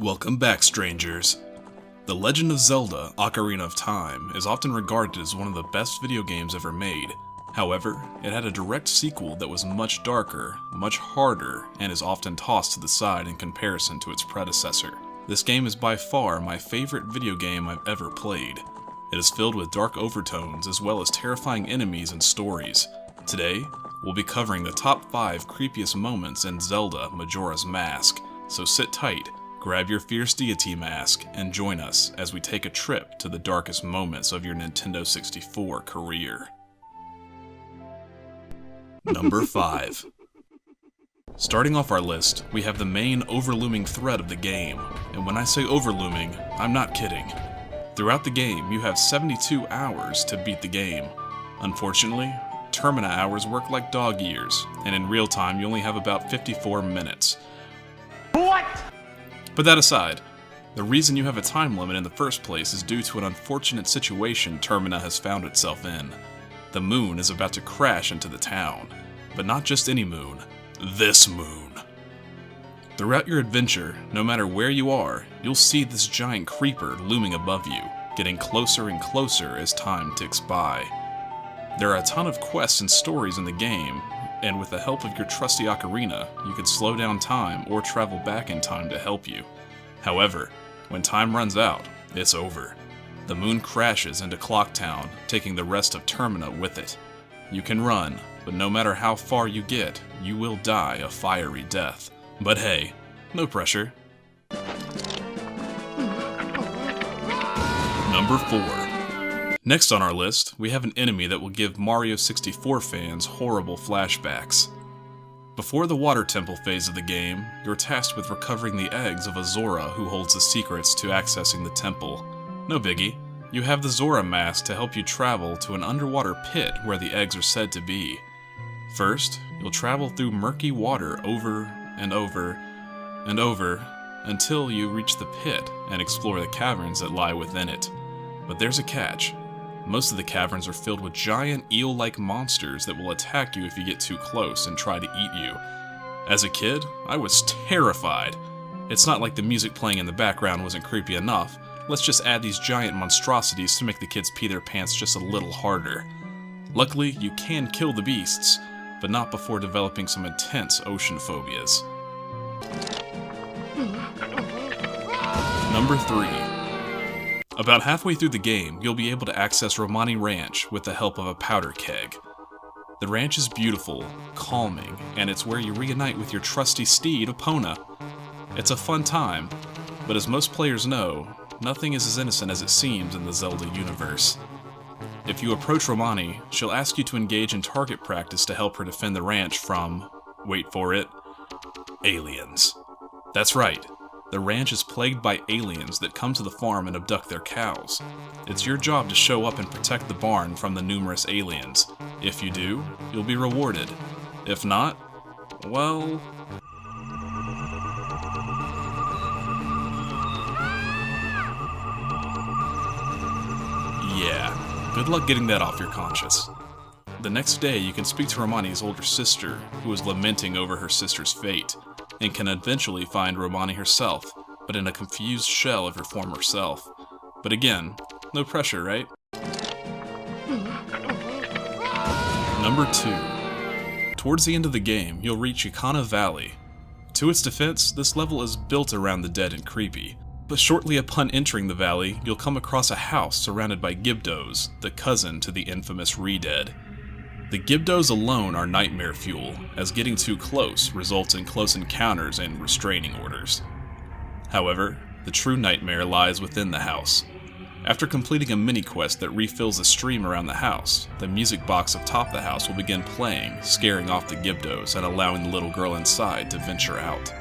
Welcome back, strangers. The Legend of Zelda: Ocarina of Time is often regarded as one of the best video games ever made. However, it had a direct sequel that was much darker, much harder, and is often tossed to the side in comparison to its predecessor. This game is by far my favorite video game I've ever played. It is filled with dark overtones as well as terrifying enemies and stories. Today, we'll be covering the top 5 creepiest moments in Zelda: Majora's Mask, so sit tight, grab your fierce deity mask, and join us as we take a trip to the darkest moments of your Nintendo 64 career. Number 5. Starting off our list, we have the main overlooming threat of the game, and when I say overlooming, I'm not kidding. Throughout the game, you have 72 hours to beat the game. Unfortunately, Termina hours work like dog years, and in real time you only have about 54 minutes. What? But that aside, the reason you have a time limit in the first place is due to an unfortunate situation Termina has found itself in. The moon is about to crash into the town, but not just any moon, this moon. Throughout your adventure, no matter where you are, you'll see this giant creeper looming above you, getting closer and closer as time ticks by. There are a ton of quests and stories in the game, and with the help of your trusty ocarina, you can slow down time or travel back in time to help you. However, when time runs out, it's over. The moon crashes into Clock Town, taking the rest of Termina with it. You can run, but no matter how far you get, you will die a fiery death. But hey, no pressure. Number 4. Next on our list, we have an enemy that will give Mario 64 fans horrible flashbacks. Before the Water Temple phase of the game, you're tasked with recovering the eggs of a Zora who holds the secrets to accessing the temple. No biggie, you have the Zora Mask to help you travel to an underwater pit where the eggs are said to be. First, you'll travel through murky water over and over and over until you reach the pit and explore the caverns that lie within it. But there's a catch. Most of the caverns are filled with giant eel-like monsters that will attack you if you get too close and try to eat you. As a kid, I was terrified. It's not like the music playing in the background wasn't creepy enough. Let's just add these giant monstrosities to make the kids pee their pants just a little harder. Luckily, you can kill the beasts, but not before developing some intense ocean phobias. Number 3. About halfway through the game, you'll be able to access Romani Ranch with the help of a powder keg. The ranch is beautiful, calming, and it's where you reunite with your trusty steed, Epona. It's a fun time, but as most players know, nothing is as innocent as it seems in the Zelda universe. If you approach Romani, she'll ask you to engage in target practice to help her defend the ranch from, wait for it, aliens. That's right. The ranch is plagued by aliens that come to the farm and abduct their cows. It's your job to show up and protect the barn from the numerous aliens. If you do, you'll be rewarded. If not, well... yeah, good luck getting that off your conscience. The next day, you can speak to Romani's older sister, who is lamenting over her sister's fate, and can eventually find Romani herself, but in a confused shell of her former self. But again, no pressure, right? Number 2. Towards the end of the game, you'll reach Akan of Ally. To its defense, this level is built around the dead and creepy, but shortly upon entering the valley, you'll come across a house surrounded by Gibdos, the cousin to the infamous Re-Dead. The Gibdos alone are nightmare fuel, as getting too close results in close encounters and restraining orders. However, the true nightmare lies within the house. After completing a mini-quest that refills a stream around the house, the music box atop the house will begin playing, scaring off the Gibdos and allowing the little girl inside to venture out.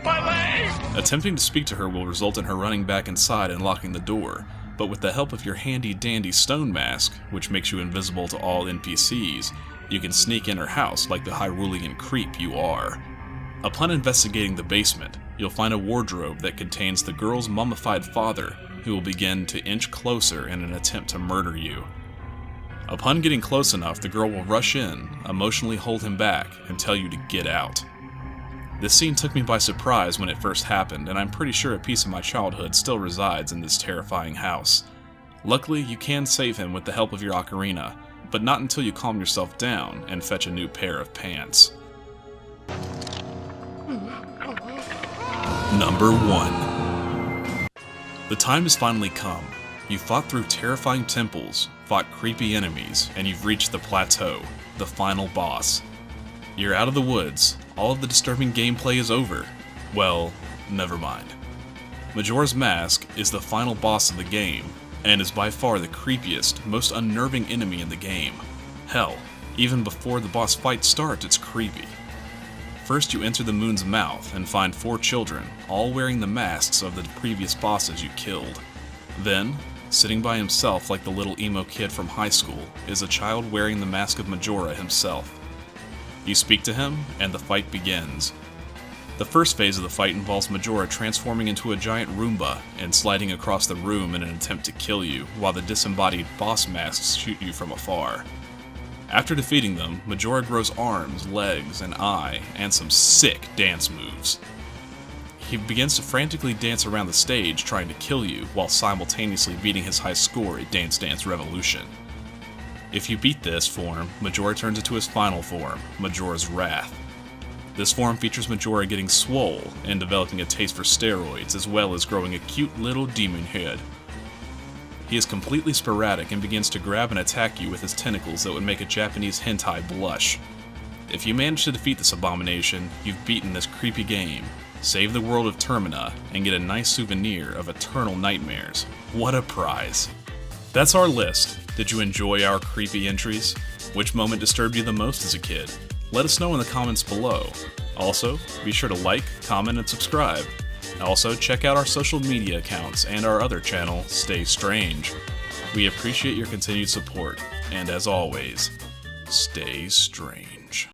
Attempting to speak to her will result in her running back inside and locking the door, but with the help of your handy-dandy stone mask, which makes you invisible to all NPCs, you can sneak in her house like the Hyrulean creep you are. Upon investigating the basement, you'll find a wardrobe that contains the girl's mummified father, who will begin to inch closer in an attempt to murder you. Upon getting close enough, the girl will rush in, emotionally hold him back, and tell you to get out. This scene took me by surprise when it first happened, and I'm pretty sure a piece of my childhood still resides in this terrifying house. Luckily, you can save him with the help of your ocarina, but not until you calm yourself down and fetch a new pair of pants. Number 1. The time has finally come. You've fought through terrifying temples, fought creepy enemies, and you've reached the plateau, the final boss. You're out of the woods, all of the disturbing gameplay is over. Well, never mind. Majora's Mask is the final boss of the game, and is by far the creepiest, most unnerving enemy in the game. Hell, even before the boss fight starts, it's creepy. First, you enter the moon's mouth and find 4 children, all wearing the masks of the previous bosses you killed. Then, sitting by himself like the little emo kid from high school, is a child wearing the mask of Majora himself. You speak to him, and the fight begins. The first phase of the fight involves Majora transforming into a giant Roomba and sliding across the room in an attempt to kill you, while the disembodied boss masks shoot you from afar. After defeating them, Majora grows arms, legs, an eye, and some sick dance moves. He begins to frantically dance around the stage trying to kill you, while simultaneously beating his high score at Dance Dance Revolution. If you beat this form, Majora turns into his final form, Majora's Wrath. This form features Majora getting swole and developing a taste for steroids, as well as growing a cute little demon head. He is completely sporadic and begins to grab and attack you with his tentacles that would make a Japanese hentai blush. If you manage to defeat this abomination, you've beaten this creepy game, save the world of Termina, and get a nice souvenir of eternal nightmares. What a prize. That's our list. Did you enjoy our creepy entries? Which moment disturbed you the most as a kid? Let us know in the comments below. Also, be sure to like, comment, and subscribe. Also, check out our social media accounts and our other channel, Stay Strange. We appreciate your continued support, and as always, stay strange.